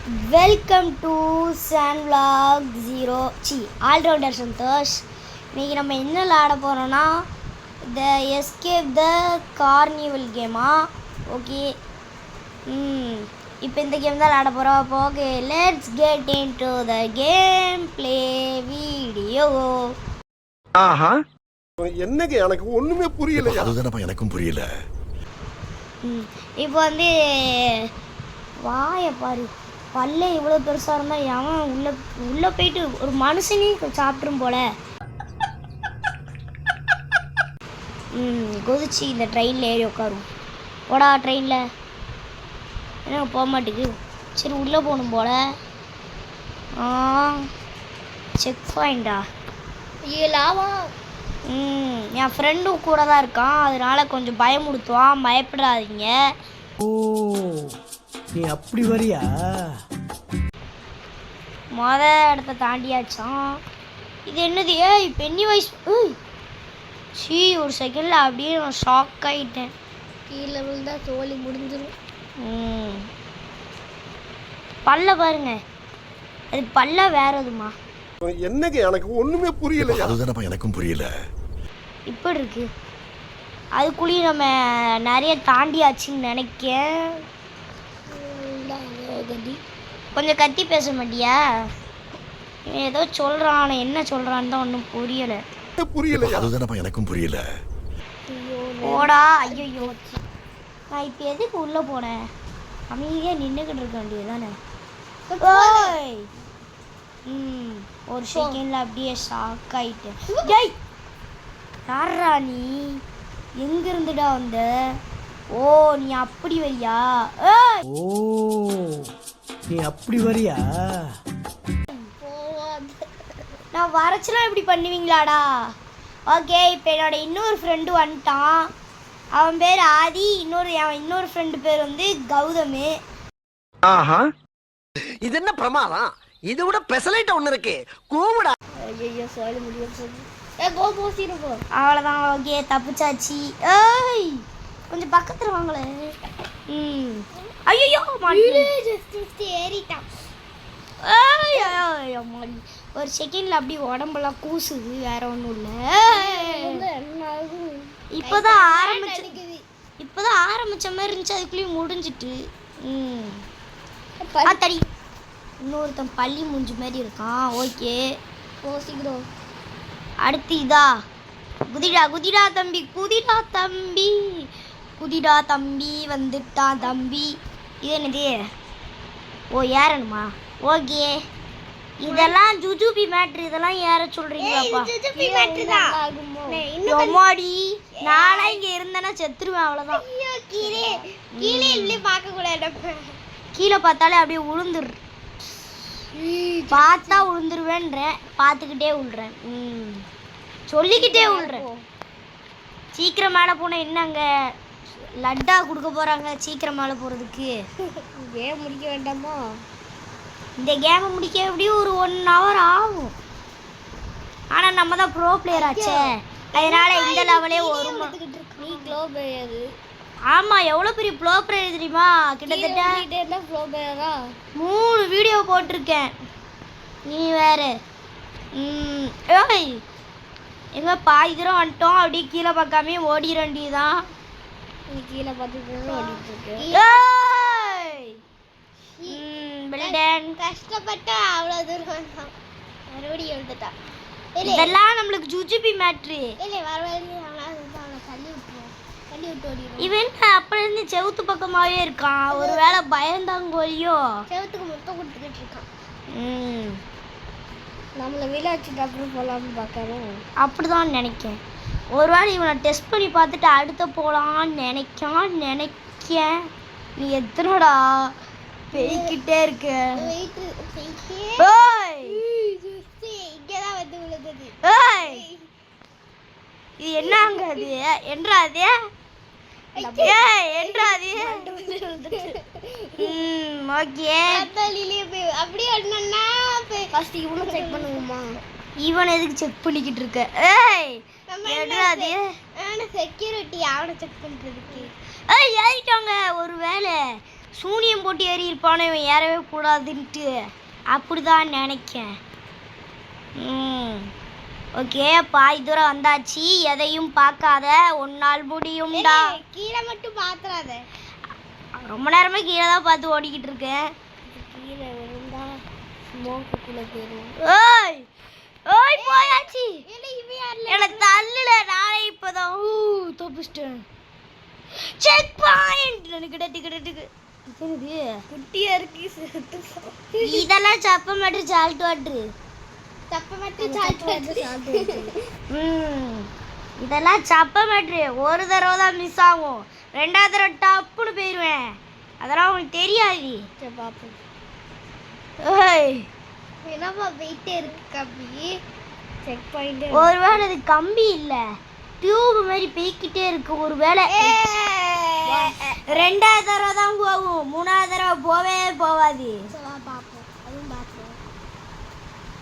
Welcome to Shaan vlog 0 allrounder Santhosh. இன்றைக்கி நம்ம என்ன விளாட போகிறோன்னா த எஸ்கேப் த கார்னிவல் கேமா. ஓகே, இப்போ இந்த கேம் தான் விளாட போகிறோம். அப்போ okay, let's get into the game play video. ஆஹா, என்னங்க எனக்கு ஒன்றுமே புரியல. அதுதானப்பா எனக்கும் புரியல. இப்போ வந்து வாயை பாரு, பல்ல இவ்வளோ பெருசாக இருந்தால் அவன் உள்ளே போயிட்டு ஒரு மனுஷனையும் சாப்பிட்ரும் போல. கொதிச்சு இந்த ட்ரெயினில் ஏறி உட்காரும். போடா ட்ரெயினில், என்ன போக மாட்டேங்குது. சரி உள்ளே போகணும் போல. செக் பாயிண்டா ஏலாவா. என் ஃப்ரெண்டும் கூட தான் இருக்கான், அதனால கொஞ்சம் பயமுடுத்துவான். பயப்படாதீங்க. ஓ, நீ அப்படி வரியா? இடத்த தாண்டியாச்சான். இது என்னது? ஏய் பென்னி வைஸ். ஒரு செகண்டில் அப்படியே நான் ஷாக் ஆகிட்டேன். கீழே விழுந்தா தோழி முடிஞ்சிடும். பல்ல பாருங்க, அது பல்ல வேற எதுமா? என்னங்க எனக்கு ஒன்றுமே புரியல. அதுதானப்பா எனக்கும் புரியல. இப்படி இருக்கு. அதுக்குள்ளேயும் நம்ம நிறைய தாண்டியாச்சுன்னு நினைக்கேன். கொஞ்சம் கத்தி பேச மாட்டியா? ஏதோ சொல்கிறான், என்ன சொல்கிறான்னு தான் ஒன்றும் புரியலை. அதுதானப்பா எனக்கும் புரியல. போடா. ஐயோ, நான் இப்போ எதுக்கு உள்ளே போனேன்? அமைதியாக நின்றுக்கிட்டு இருக்க வேண்டியது தானே. ஒரு செகண்டில் அப்படியே ஷாக் ஆகிட்டேன். ஜெய், யாரா நீ? எங்கிருந்துடா வந்த? ஓ, நீ அப்படி வரியா? ஓ, நீ அப்படி வரியா? நான் வரச்சுலாம் இப்படி பண்ணுவீங்களாடா? ஓகே, இப்போ என்னோட இன்னொரு ஃப்ரெண்டு வந்துட்டான். அவன் பேர் ஆதி. இன்னொரு ஃப்ரெண்டு பேர் வந்து கௌதமு. ஆஹா, இது என்ன பிரமாதம்? இது விட பெசலைட் ஒண்ணு இருக்கு. கூவுடா. ஐயோ, சொல்ல முடியும். அவ்வளோதான். ஓகே, தப்புச்சாச்சு. ஏய், கொஞ்சம் பக்கத்தில் வாங்கல. ஐயோ, ஏறிட்டான். ஒரு செகண்ட்ல அப்படி உடம்பெல்லாம் கூசுது. வேற ஒன்றும் இல்லை. இப்போதான் ஆரம்பிச்ச மாதிரி இருந்துச்சு, அதுக்குள்ளேயும் முடிஞ்சிட்டு. தடி, இன்னொருத்தன் பள்ளி மூஞ்சி மாதிரி இருக்கான். ஓகே, சீக்கிரம். அடுத்து இதா, குதிடா தம்பி, குதிடா தம்பி வந்துட்டான் தம்பி. இது என்னது? ஓ, ஏறணுமா? ஓகே, இதெல்லாம் ஜுஜுபி மேட்ரு. இதெல்லாம் ஏற சொல்றீங்களாப்பா? எம்மாடி, நானா இங்க இருந்தேன்னா செத்துருவேன். அவ்வளவுதான். கீழே பார்த்தாலே அப்படியே உளுந்துரு. பார்த்தா உளுந்துருவேன்றேன், பார்த்துக்கிட்டே உள்றேன். சொல்லிக்கிட்டே உள்றேன். சீக்கிரம் மேலே போன என்னங்க லட்டா கொடுக்க போறாங்க? சீக்கிரம் மேலே போறதுக்கு கேம் முடிக்க வேண்டாமா? இந்த கேமை முடிக்க எப்படியும் ஒரு 1 hour ஆகும். ஆனால் நம்ம தான் ப்ரோ பிளேயர் ஆச்சே, அதனால இந்த லெவலே வரும். நீ ப்ரோ பிளேயர்? ஆமாம், எவ்வளோ பெரிய ப்ரோ பிளேயர் தெரியுமா? கிட்டத்தட்ட 3 வீடியோ போட்டிருக்கேன். நீ வேற. ஏய், எங்கே பாதி தூரம் வந்துட்டோம். அப்படியே கீழே பார்க்காமே ஓடிட வேண்டியதுதான். கீழே பார்த்துட்டு கஷ்டப்பட்டா அவ்வளோ தூரம் மறுபடியும் வந்துட்டான். இதெல்லாம் நம்மளுக்கு ஜுஜுபி மேட்ரு. இவன் அப்பலேருந்து செவுத்து பக்கமாகவே இருக்கான். ஒரு வேளை பயந்தாங்கோலியோ செவுத்துக்கு மொத்தம் கொடுத்துக்கிட்டு இருக்கான். நம்மளை விளையாட்டு அப்புறம் போகலான்னு பார்க்கறோம். அப்படிதான் நினைக்கேன். ஒரு வேளை இவனை டெஸ்ட் பண்ணி பார்த்துட்டு அடுத்த போகலான்னு நினைக்கேன். நீ எத்தனோடா பெய்கிட்டே இருக்க? இது என்னங்க? அது என்றாதே என்றாதே. ஓகே, அப்படியே இவனை செக் பண்ணுவோமா? இவனை எதுக்கு செக் பண்ணிக்கிட்டு இருக்க? என்றாதே செக்யூரிட்டி அவனை செக் பண்ணுறதுக்கு. ஏறிட்டாங்க. ஒரு வேலை சூனியம் போட்டு ஏறி இருப்பானே இவன் ஏறவே கூடாதுன்ட்டு அப்படிதான் நினைக்கேன். ஓகே பாதி தூரம் வந்தாச்சு. எதையும் பார்க்காத, உன்னால் முடியும்டா. கீழே மட்டும் பாத்துறாத. ரொம்ப நேரமா கீழே தான் பார்த்து ஓடிக்கிட்டு இருக்கேன். கீழே விழுந்தா ஸ்மோக்குள்ள போயிடும். ஓய் ஓய் போயாச்சு. என்ன தள்ளுல, நானே இப்பதான் தப்பிச்சிட்டேன். செக் பாயிண்ட் கிடக்கு. இது குட்டியா இருக்கு. இதெல்லாம் சப்ப மட்டும் சால்ட் வாட்ரு. இதெல்லாம் சப்ப மேட்ரு. ஒரு தடவை தான் மிஸ் ஆகும், ரெண்டாவது தடவை டப்புன்னு போயிடுவேன். அதெல்லாம் உங்களுக்கு தெரியாது. என்னப்பா வெயிட்டே இருக்கு கம்பி. Check point. ஒருவேளை அது கம்பி இல்ல, டியூப் மாதிரி போய்கிட்டே இருக்கு. ஒருவேளை ரெண்டாவது தடவை தான் போகும், மூணாவது தடவை போவே போவாது. பாப்போம், அதுவும் பாப்போம்.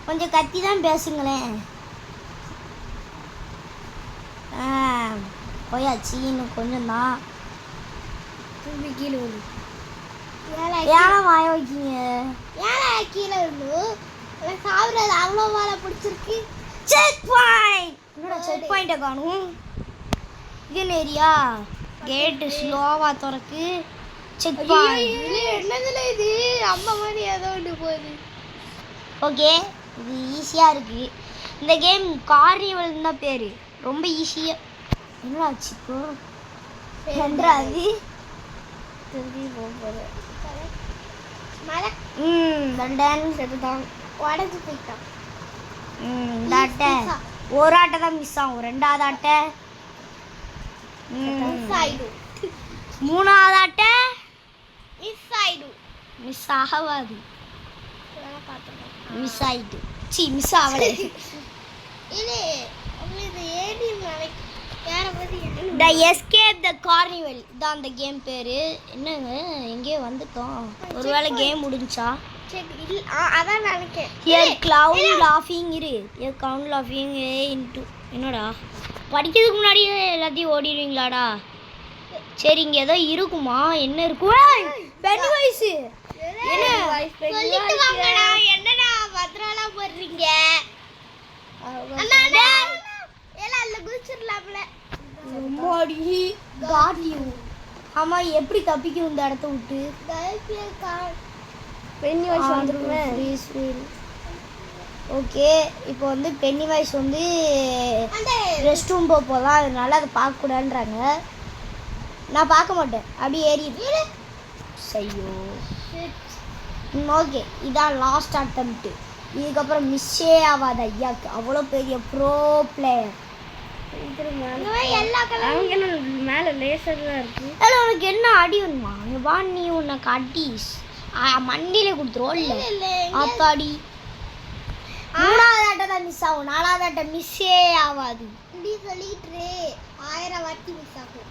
கொஞ்சம் கத்தி தான் பேசுங்களேன். போயாச்சு, இன்னும் கொஞ்சம் தான். திரும்பி கீழே விழு. ஏன் வாய வைக்கீங்க? ஏன் கீழே விழு? சாப்பிட்றது அவ்வளோ வாழை பிடிச்சிருக்கு. Check point. என்னடா செக் பாயிண்ட்டை காணும்? இது ஏரியா கேட்டு ஸ்லோவா திறக்கு. செக் பாயிண்ட் என்னதுல இது அம்மா மாதிரி ஏதோ ஒன்று போகுது. ஓகே, இது ஈஸியாக இருக்குது. இந்த கேம் கார்னிவல் தான் பேர். ரொம்ப ஈஸியாக. என்னடா ஆச்சு இப்போ? ரெண்டாவது திரும்பி போகுது. மழை தண்டன் செத்துதான். உடஞ்சி போயிட்டான். இந்த ஆட்டை ஒரு ஆட்டை தான் மிஸ் ஆகும். ரெண்டாவது ஆட்டை ஆயிடும். மூணாவது ஆட்டை மிஸ் ஆயிடும். மிஸ் ஆகாது. மிஸ் ஆயிட்டு. மிஸ் ஆகலை. இல்லை உங்களுக்கு ஏடி யாரை பற்றி த எஸ்கேப் த கார்னிவல் தான் அந்த கேம் பேர். என்னங்க எங்கேயோ வந்துட்டோம். ஒருவேளை கேம் முடிஞ்சா? அதான் நினைக்கிறேன். ஹியர் கிளவுன் லாஃபிங் இரு. ஹியர் கிளவுன் லாஃபிங் இன்டு. என்னடா படிக்கிறதுக்கு முன்னாடியே எல்லாத்தையும் ஓடிடுவீங்களாடா? சரி, இங்கே ஏதோ இருக்குமா? என்ன இருக்கும்? பென்னி வயசு. சொல்லிட்டு வாங்கடா. என்னடா பத்திரம்லாம் போடுறீங்க? ஆமா, எப்படி தப்பிக்கும் இந்த இடத்த விட்டு? பென்னி வாய்ஸ் வந்துருவேன். ஓகே, இப்போ வந்து பென்னி வாய்ஸ் வந்து ரெஸ்ட் ரூம் போகலாம், அதனால அதை பார்க்கக்கூடாதுன்றாங்க. நான் பார்க்க மாட்டேன், அப்படியே ஏறிடு. ஐயோ. ஓகே, இதான் லாஸ்ட் அட்டெம்ப்ட். இதுக்கப்புறம் மிஸ்ஸே ஆகாது ஐயாக்கு. அவ்வளோ பெரிய ப்ரோ பிளேயர். எல்லா கலரும் மேலே லேசர் தான் இருக்கு. அதில் உனக்கு என்ன அடி வேணுமா? அங்கே வா, நீ உனக்கு அடிஸ் மண்டியில கொடுத்துருவோம். இல்லை ஆத்தாடி. மூணாவது ஆட்டை தான் மிஸ் ஆகும், நாலாவது ஆட்டை மிஸ்ஸே ஆகாது. இப்படி சொல்லிட்டு 1000 வாட்டி மிஸ் ஆகும்.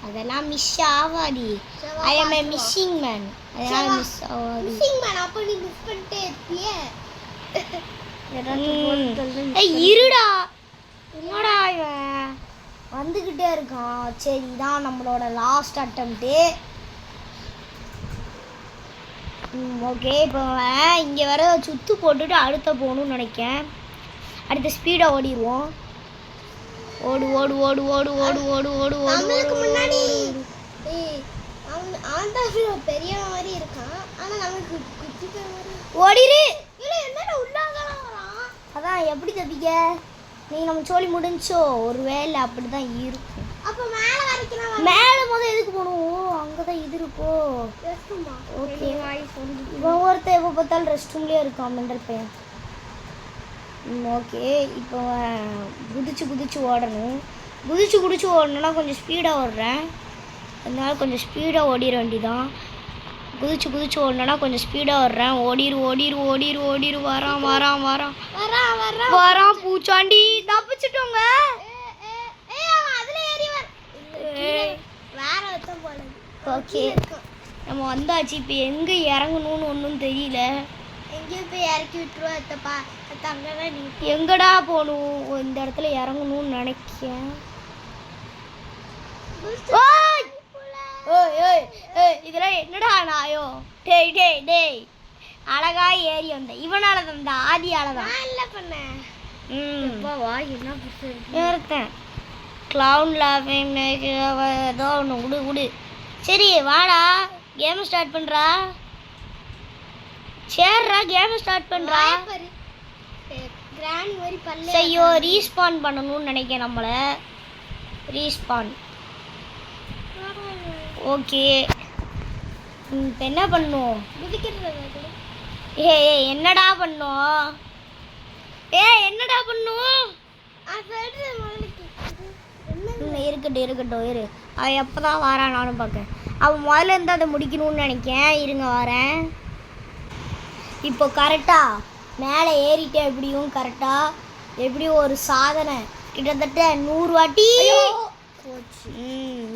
அதெல்லாம் மிஸ் ஆகாது. I M A missing man. அதெல்லாம் மிஸ் ஆகாது. Missing man. அப்போ நீ மிஸ் பண்ணிட்டே இருப்பியே. இருடா, என்னடா இவன் வந்துக்கிட்டே இருக்கான். சரி, இதான் நம்மளோட லாஸ்ட் அட்டெம்ப்ட்டு. ஓகே, இப்போ இங்கே வர சுத்து போட்டுட்டு அடுத்த போகணும்னு நினைக்கிறேன். அடுத்த ஸ்பீடாக ஓடிடுவோம். ஓடு ஓடு ஓடு ஓடு ஓடு ஓடு ஓடு ஓடு. நம்மளுக்கு முன்னாடி அவன் தான் பெரிய மாதிரி இருக்கான். ஆனால் நமக்கு குச்சிக்க மாதிரி ஓடிரு. இல்லை, என்னடா உள்ளாங்கலாம் வரான். அதான் எப்படி தப்பிக்க? நீ நம்ம சோழி முடிஞ்சோ? ஒரு வேலை அப்படி தான் இருக்கும். அப்போ மேலே வரைக்கும் மேலே முதல் எதுக்கு போகணும்? அங்கே தான் இது இருக்கோ. ஓகே, இவன் ஒருத்தர் எப்போ பார்த்தாலும் ரெஸ்ட் ரூம்லேயே இருக்கான் மெண்டல் பையன். ஓகே, இப்போ குதிச்சு குதிச்சு ஓடணும். குதிச்சு ஓடணுன்னா கொஞ்சம் ஸ்பீடாக ஓடுறேன், அதனால கொஞ்சம் ஸ்பீடாக ஓடிட வேண்டிதான். குதிச்சு ஓடணுன்னா கொஞ்சம் ஸ்பீடாக ஓடுறேன். ஓடிரு. வரான் பூச்சாண்டி. தப்பிச்சிட்டோங்க. ஓகே, நம்ம வந்தாச்சு. இப்போ எங்கே இறங்கணும்னு ஒன்றும் தெரியல. எங்கேயும் போய் இறக்கி விட்டுருவா. அங்கதான் நீ எங்கடா போகணும்? இந்த இடத்துல இறங்கணும்னு நினைக்கிறேன். ஓய் ஓய் ஏய் இதெல்லாம் என்னடா நாயோ? டேய் டேய் டேய் அழகா ஏறி வந்த இவனால தான் ஆதியால தான் நான் இல்ல பண்ணேன். வா என்ன ஏறுத்தேன் கிளவுன் லாஃபிங் ஏதோ ஒன்று விடு விடு. சரி வாடா கேம் ஸ்டார்ட் பண்ணுறா. சரிடா கேம் ஸ்டார்ட் பண்ணுறா. பாரு கிராண்ட் மாதிரி பல்ல ஐயோ ரீஸ்பான் பண்ணணும்னு நினைக்கிறேன் நம்மளை. Respawn okay. இப்போ என்ன பண்ணும்? குதிக்கிறது. ஏய் என்னடா பண்ணும்? என்னடா பண்ணும்? சொல்றது முதலுக்கு இருக்கட்டும் இருக்கட்டும் இரு. அவன் எப்போ தான் வாரான் நானும் பார்க்கேன். அவன் முதல்ல இருந்து அதை முடிக்கணும்னு நினைக்கேன். இருங்க வரேன். இப்போ கரெக்டாக மேலே ஏறிட்டேன். எப்படியும் கரெக்டாக எப்படியும் ஒரு சாதனை கிட்டத்தட்ட 100 வாட்டி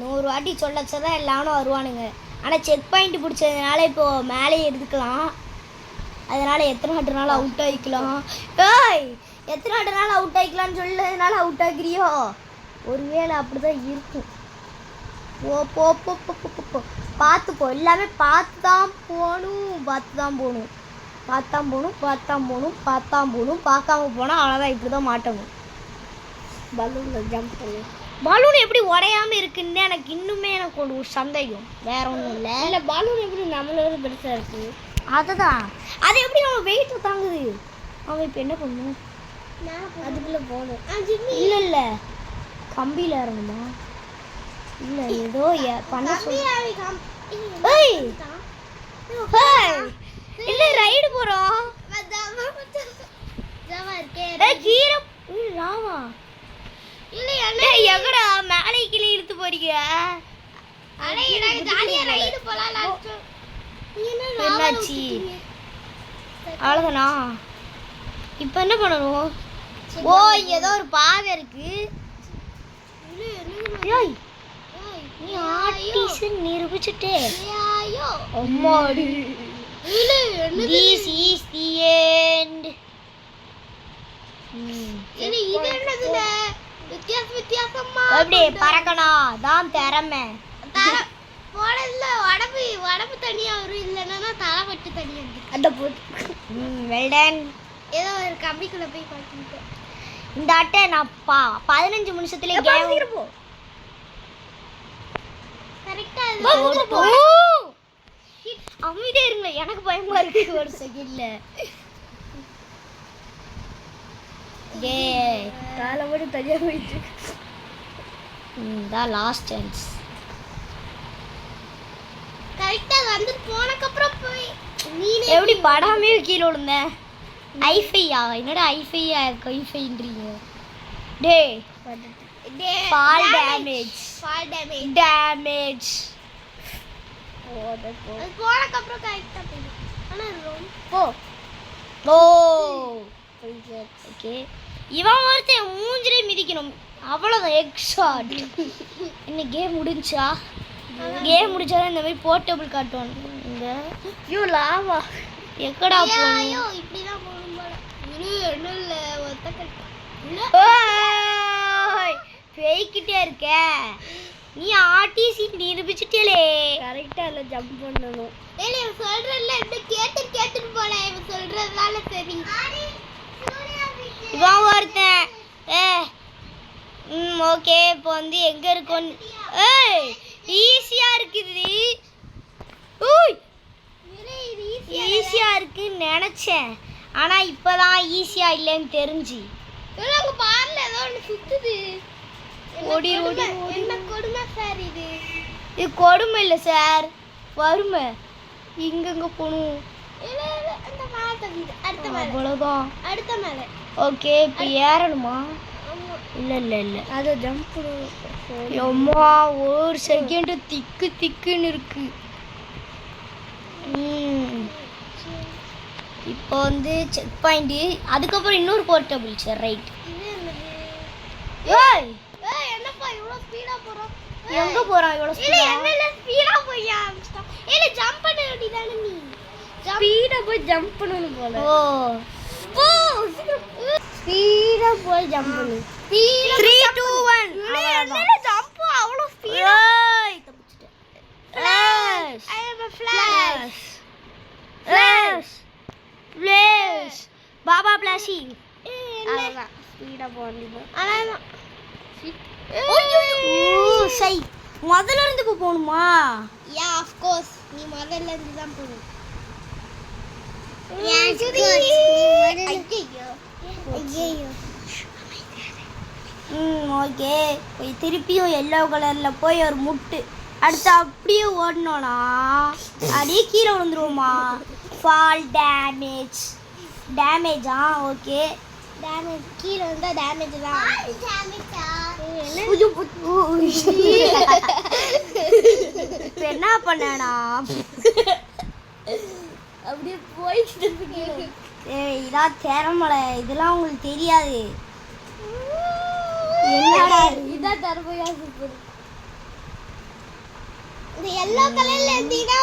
100 வாட்டி சொல்லச்சதான் எல்லாரும் வருவானுங்க. ஆனால் செக் பாயிண்ட் பிடிச்சதுனால இப்போது மேலே எடுத்துக்கலாம். அதனால் எத்தனை வாட்டினாலும் அவுட் ஆகிக்கலாம். ஏய் எத்தனை வாட்டினாலும் அவுட் ஆகிக்கலான்னு சொல்லதுனால அவுட் ஆகிறியோ? ஒருவேளை அப்படி தான் இருக்கும். ஓ போ போ போ போ போ பார்த்துப்போ. எல்லாமே பார்த்து தான் போகணும். பார்க்காம போகணும். பார்க்காம போனால் அவ்வளோதான். இப்படி தான் மாட்டணும். பலூனில் ஜம்ப் பண்ணு. பலூன் எப்படி உடையாமல் இருக்குன்னு எனக்கு இன்னுமே எனக்கு ஒரு சந்தேகம். வேற ஒன்றும் இல்லை. இல்லை பலூன் எப்படி நம்மளோட பெருசாக இருக்குது? அதுதான் அது எப்படி நம்ம வெயிட் தாங்குது? அவன் இப்போ என்ன பண்ணும்? அதுக்குள்ளே போகணும். இல்லை இல்லை கம்பியில் இறங்குமா? இல்லை ஏதோ பண்ண ஏய் இல்லை ரைடு போகிறோம். கீரை ராவா இல்லை எங்கடா மேலே கீழே இழுத்து போறீங்க? என்னாச்சு? அவ்வளோதானா? இப்போ என்ன பண்ணணும்? ஓ இங்க ஏதோ ஒரு பாதை இருக்கு. ஏய் நீ ஆர்டிஸ்ட் நிரூபிச்சிட்டே. அம்மாடி this is the end. அப்படி பறக்கணும் தான் திறமை. உடம்பு தனியா வரும். இல்லைன்னா தலை வட்டு தனியா அந்த போட்டு வெல்டன். ஏதோ ஒரு கம்பிக்குள்ள போய் பார்த்துட்டேன். இந்த அட்டை நான் 15 நிமிஷத்துல கேம் கரெக்டா அமைதியா இருங்க. எனக்கு பயமா இருக்கு ஒரு செகண்ட்ல. காலை மட்டும் தனியா போயிட்டு தான் லாஸ்ட் சான்ஸ். கரெக்டா வந்து போனக்கு அப்புறம் போய் நீனே எப்படி படாமே கீழே விழுந்த? ஐஃபையா என்னடா ஐஃபையா கைஃபைன்றீங்க? டேய் ஃபால் டேமேஜ் அது போனக்கு அப்புறம் கரெக்டா போய். ஆனா போ ஓ ஓகே. இவன் ஒருத்தன் மூஞ்சிலே மிதிக்கணும். அவ்வளோதான் எக்ஸாட். என்ன கேம் முடிஞ்சா? கேம் முடிச்சாதான் இந்த மாதிரி போர்ட்டபிள் காட்டுவாங்க. ஐயோ லாவா எக்கடா போகணும்? இப்படிதான் போகணும் போல. என்ன இல்லை ஒத்த கட்ட பேய்கிட்டே இருக்க நீ. ஆர்டிசி நிரூபிச்சிட்டே. கரெக்டாக இல்லை ஜம்ப் பண்ணணும். ஏய் இவன் சொல்றதுல என்ன கேட்டுட்டு போல. இவன் சொல்றதுனால சரி. இவன் ஒருத்தன் ஓகே. இப்போ வந்து எங்கே இருக்கோன்னு ஈஸியாக இருக்குது. ஈஸியாக இருக்குன்னு நினச்சேன். ஆனால் இப்போ தான் ஈஸியாக இல்லைன்னு தெரிஞ்சு. அங்க பாருல ஏதோ ஒன்று சுத்துது. ஓடி என்ன கொடுமை சார் இது? இது கொடுமை இல்லை சார், வறுமை. இங்கங்க போகணும். அந்த மேலே தகுது. அடுத்த மேலே அவ்வளோதான். அடுத்த மேலே ஓகே. இப்போ ஏறணுமா? இல்லை அதை ஜம்ப் பண்ணணும். அம்மா ஒரு செகண்டு திக்குன்னு இருக்கு. இப்போ வந்து செக் பாயிண்ட். அதுக்கப்புறம் இன்னொரு போர்ட்டபிள். சரி ரைட். ஏய் என்னப்பா இவ்வளோ ஸ்பீடா போறோம்? எங்க போறான் இவ்வளோ ஸ்பீடா? என்ன ஸ்பீடா போய் ஆரம்பிச்சிட்டான். ஏல ஜம்ப் பண்ண வேண்டியதானே நீ? ஸ்பீடா போய் ஜம்ப் பண்ணணும் போல. ஓ ஸ்பீடா போய் ஜம்ப் பண்ணு. 3 2 1 என்ன ஜம்ப் அவ்வளோ ஸ்பீடா? ஏய் தப்பிச்சிட்டேன். Flash. I am a flash. Flash. Flash. Baba பிளாஷி. அவ்வளவுதான். ஸ்பீடா போறீங்க. அவ்வளவுதான். சை முதல்ல இருந்து இப்போ போகணுமா? யா ஆஃப் கோர்ஸ் நீ முதல்ல இருந்து தான் போகணும். ஐயோ ஓகே. போய் திருப்பியும் எல்லோ கலர்ல போய் ஒரு முட்டு அடுத்து அப்படியே ஓடணும்னா அப்படியே கீழே விழுந்துருவோமா? ஃபால் டேமேஜா? ஓகே. டேமேஜ் கீழே வந்தா டேமேஜ் தான். இப்போ என்ன பண்ணேனா அப்படியே போயிட்டு இருக்கு. ஏய் இதான் திறமலை, இதெல்லாம் உங்களுக்கு தெரியாது. என்னடா இதான் தரமையா சூப்பர். இந்த எல்லோ கலர்ல இருந்தீங்கன்னா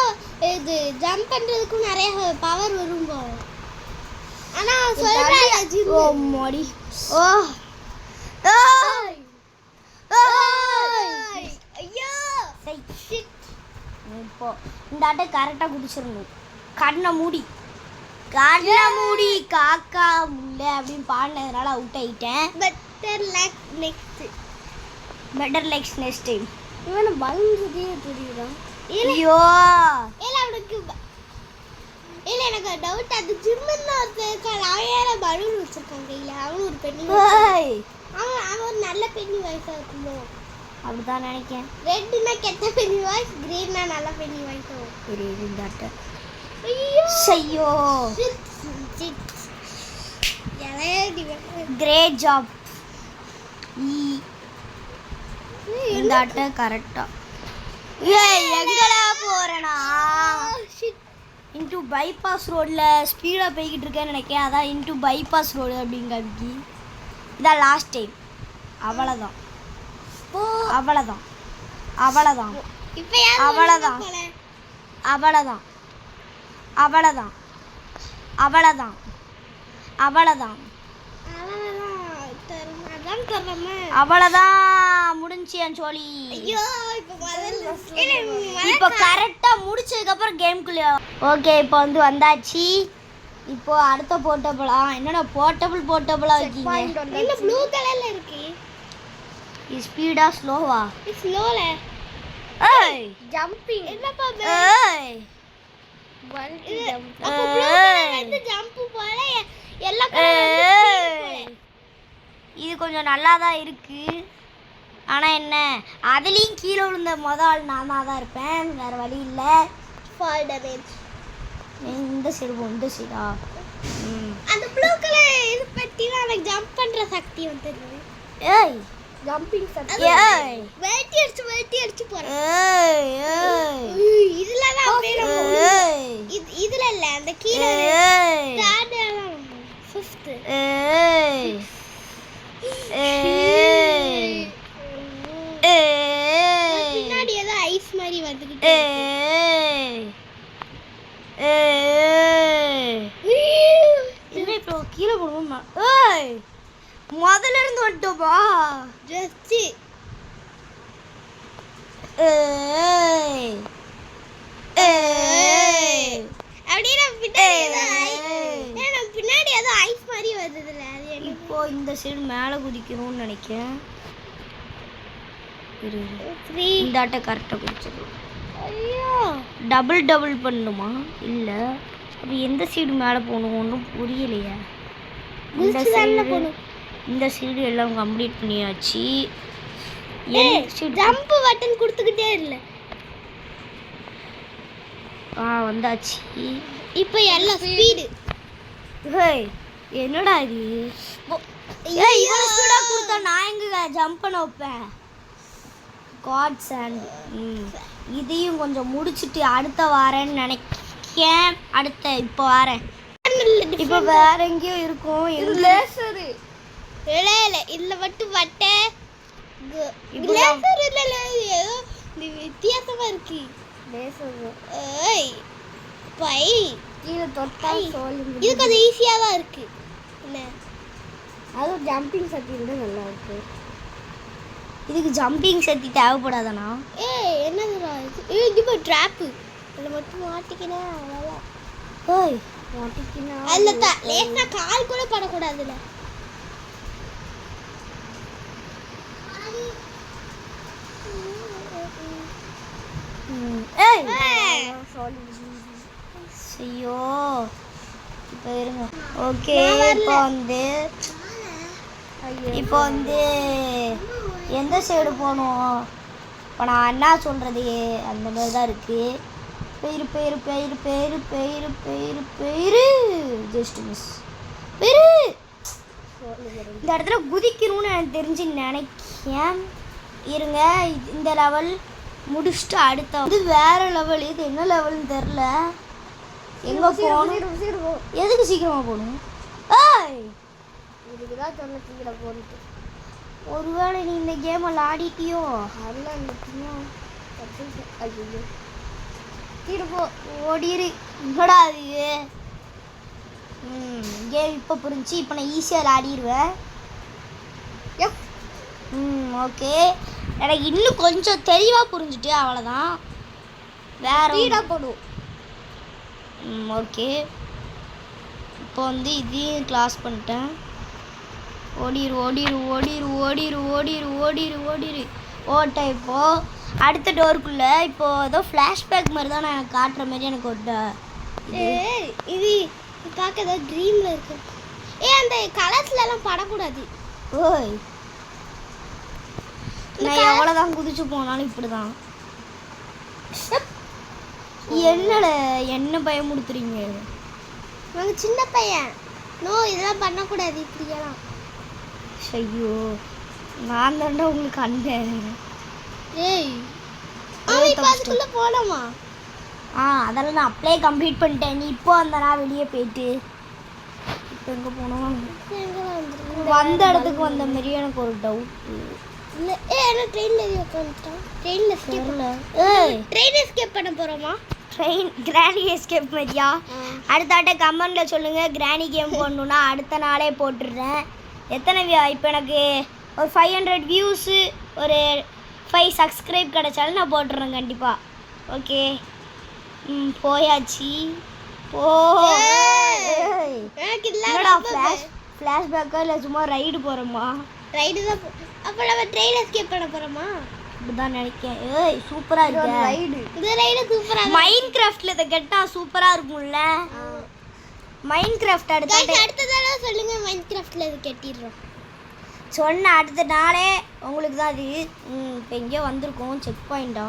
இது ஜம்ப் பண்றதுக்கும் நிறைய பவர் வரும் போல. ஆனா சொல்றாங்க ஓ மோடி. ஓ ஐயோ இப்போ இந்த ஆட்டை கரெக்டாக குடிச்சிடணும். கண்ணை மூடி காக்கா முல்லை அப்படின்னு பாடினதுனால அவுட் ஆகிட்டேன். Better luck next time. இவனை பயந்துட்டே தெரியுதான். ஐயோ இல்ல அவனுக்கு இல்ல எனக்கு டவுட். அது ஜிம்மில் ஒருத்தர் அவன் பலூன் வச்சிருக்கான் கையில. அவனும் ஒரு பெண்ணி. அவன் ஒரு நல்ல பெண்ணி வயசா இருக்குமோ அப்படிதான் நினைக்கிறேன். ரெட்னா கெட்ட பெண்ணி வாய்ஸ், கிரீன்னா நல்ல பெண்ணி வாய்ஸ். தெரியுது இந்த ஆட்டை. ஐயோ ஐயோ கிரேட் ஜாப். இந்த ஆட்டை கரெக்டா. ஏய் எங்கடா போறேனா? இன்டு பைபாஸ் ரோட்ல ஸ்பீடா போய்கிட்டு இருக்கேன்னு நினைக்கிறேன். அதான் இன்டு பைபாஸ் ரோடு அப்படிங்கிறதுக்கு இதான் லாஸ்ட் டைம். அவ்வளோதான் அவ்வளோதான் அவ்வளோதான் அவ்வளோதான் அவ்வளோதான் அவ்வளோதான் அவ்வளோதான் அவ்வளோதான் அவ்வளோதான் முடிஞ்சு என் சோழி. இப்போ கரெக்டாக முடிச்சதுக்கப்புறம் கேம்குள்ளே. ஓகே இப்போ வந்தாச்சு. இப்போ அடுத்த போர்ட்டபிளா? என்னடா போர்ட்டபிளா இருக்கீங்க? இல்ல ப்ளூ கலர்ல இருக்கு. இது ஸ்பீடா ஸ்லோவா? ஸ்லோல ஏய் ஜம்பிங். என்னப்பா ஏய் அப்ப ப்ளூ கலர்ல இருந்து ஜம்ப் போல எல்லா கலர்ல. இது கொஞ்சம் நல்லா தான் இருக்கு. ஆனால் என்ன அதுலேயும் கீழே விழுந்த ஆள் நான் தான் இருப்பேன். வேறு வழி இல்லை. Fall damage. இந்த சைடு போ. இந்த சைடா? அந்த ப்ளூ கலர் இது பத்தினா எனக்கு ஜம்ப் பண்ற சக்தி வந்துருது. ஏய் ஜம்பிங் சக்தி. ஏய் வெட்டி அடிச்சு போறேன். ஏய் ஏய் இதுல தான் அப்படியே இதுல இல்ல அந்த கீழ தேர்ட் ஃபிஃப்த். ஏய் ஏய் ஏய் பின்னாடி ஏதோ ஐஸ் மாதிரி வந்துக்கிட்டு. ஏய் ஏய் என்ன இப்போ கீழே போடுவோமா? ஏய் முதல்ல இருந்து வந்துட்டோமா? ஜஸ்ட் ஏய் ஏய் அப்படியே பின்னாடி ஏதோ ஐஸ் மாதிரி வருதுல. அது என்ன? இப்போ இந்த சைடு மேலே குதிக்கணும்னு நினைக்கிறேன். இந்த ஆட்டை கரெக்டாக குதிச்சிடும். ஐயோ டபுள் பண்ணுமா? இல்லை அப்போ எந்த சைடு மேலே போகணும் ஒன்றும் புரியலையா? இந்த சைடு எல்லாம் கம்ப்ளீட் பண்ணியாச்சு. ஜம்ப் பட்டன் கொடுத்துக்கிட்டே இல்லை. வந்தாச்சு. இப்போ எல்லாம் ஸ்பீடு. ஹேய் என்னடா இது? ஏய் இவ்வளோ ஸ்பீடாக கொடுத்தா நான் எங்கே ஜம்ப் பண்ண வைப்பேன்? காட்ஸ் அண்ட் இதையும் கொஞ்சம் முடிச்சுட்டு அடுத்த வாரேன்னு நினைக்கிறேன். இப்போ வரேன். இப்போ வேற எங்கேயோ இருக்கும். லேசரு இல்ல இதுல மட்டும் வட்டை லேசர் இல்ல ஏதோ வித்தியாசமா இருக்கு. லேசர் ஏய் பை கீழே தொட்டா சொல்லுங்க. இது கொஞ்சம் ஈஸியா தான் இருக்கு. என்ன அதுவும் ஜம்பிங் சக்தி விட நல்லா இருக்கு. இதுக்கு ஜம்பிங் சக்தி தேவைப்படாதானா? ஏய் என்னதுடா இது? ஏய் இங்க போய் ட்ராப். அதுல மட்டும் மாட்டிக்கினா அவ்வளவுதான். ஓய் மாட்டிக்கினா. அதுல லேசா கால் கூட படக்கூடாதுல. ஏய் ஐயோ இப்போ இருங்க. ஓகே இப்போ வந்து எந்த சைடு போகணும்? இப்போ நான் என்ன சொல்கிறது அந்த மாதிரி தான் இருக்குது. பெயிரு ஜஸ்ட் மிஸ் பெயிரு. இந்த இடத்துல குதிக்கணும்னு எனக்கு தெரிஞ்சு நினைக்கிறேன். இருங்க இந்த லெவல் முடிச்சுட்டு அடுத்த வந்து வேறு லெவல். இது என்ன லெவல்னு தெரில. எங்கே போகணும்? எதுக்கு சீக்கிரமாக போகணும்? ஏய் இதுக்கு தான் சொன்ன சீக்கிரம் போகிறது. ஒருவேளை நீ இந்த கேம் விளாடிட்டியோ? விளாண்டுட்டியோ? ஐயோ திருப்போ ஓடிரு. என்னடா அது? கேம் இப்போ புரிஞ்சு. இப்போ நான் ஈஸியாக விளாடிடுவேன். ஓகே எனக்கு இன்னும் கொஞ்சம் தெளிவாக புரிஞ்சுட்டு அவ்வளோதான். வேறு வீடாக போடும். ஓகே இப்போ வந்து இதையும் கிளாஸ் பண்ணிட்டேன். ஓடிரு ஓட்ட. இப்போது அடுத்த டோருக்குள்ளே இப்போது ஏதோ ஃப்ளாஷ்பேக் மாதிரி தான் நான் காட்டுற மாதிரி எனக்கு ஒரு இது பார்க்க ஏதோ ட்ரீமில் இருக்கு. அந்த கலர்ஸ்லாம் படக்கூடாது. ஓய் நான் எவ்வளோதான் குதிச்சு போனாலும் இப்படி தான். என்ன பயமுடுத்துறீங்க? நாங்கள் சின்ன பையன். நோ இதெல்லாம் பண்ணக்கூடாது இப்படியெல்லாம். ஐயோ நான் தாண்டா உங்களுக்கு அண்ணன். ஏய் இப்போ அதுக்குள்ளே போகலாமா? அதெல்லாம் நான் அப்படியே கம்ப்ளீட் பண்ணிட்டேன். நீ இப்போ வந்தனா வெளியே போயிட்டு இப்போ எங்கே போனோம்? வந்த இடத்துக்கு வந்த மாரி எனக்கு ஒரு டவுட்டு. இல்லை என்ன ட்ரெயினில் எதுவும் உட்காந்துட்டோம்? ட்ரெயினில் ட்ரெயின் எஸ்கேப் பண்ண போகிறோமா? கிராணி எஸ்கேப் மாதிரியா? அடுத்தாட்ட கமெண்டில் சொல்லுங்கள். கிராணி கேம் போடணுன்னா அடுத்த நாளே போட்டுடுறேன். எத்தனை இப்போ எனக்கு ஒரு 500 வியூஸு ஒரு 5 சப்ஸ்கிரைப் கிடைச்சாலும் நான் போட்டுடுறேன் கண்டிப்பாக. ஓகே போயாச்சு. ஃப்ளாஷ்பேக்காக இல்லை சும்மா ரைடு போகிறோமா? ரைடு தான். அப்போ நம்ம ட்ரெயின் எஸ்கேப் பண்ண போகிறோமா? இப்படிதான் நினைக்கிறேன். ஏய் சூப்பராக இருக்கு ரைடு. இந்த ரைடு சூப்பராக. மைன்கிராஃப்டில் இதை கேட்டால் சூப்பராக இருக்கும்ல. மைன்கிராஃப்ட் அடுத்ததால சொல்லுங்க. மைன்கிராஃப்டில் இது கட்டிடுறோம் சொன்ன அடுத்த நாளே உங்களுக்கு தான் அது. இப்போ எங்கேயோ வந்திருக்கோம். செக் பாயிண்டா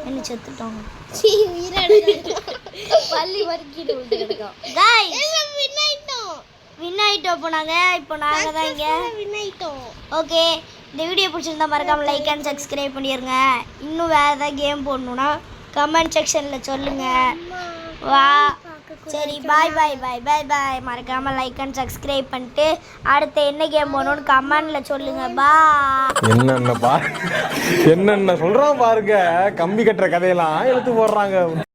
என்ன செத்துட்டாங்க. பள்ளி வரைக்கும் வின் ஆகிட்டோம் போனாங்க. இப்போ நாங்கள் தான் இங்கே வின் ஆகிட்டோம். ஓகே இந்த வீடியோ பிடிச்சிருந்தா மறக்காமல் லைக் அண்ட் சப்ஸ்கிரைப் பண்ணிடுங்க. இன்னும் வேறு ஏதாவது கேம் போடணுன்னா கமெண்ட் செக்ஷனில் சொல்லுங்கள். வா சரி பாய். மறக்காமல் லைக் அண்ட் சப்ஸ்கிரைப் பண்ணிட்டு அடுத்து என்ன கேம் போகணுன்னு கமெண்டில் சொல்லுங்கள். பா என்னென்ன சொல்கிறான் பாருங்க. கம்பி கட்டுற கதையெல்லாம் எடுத்து போடுறாங்க.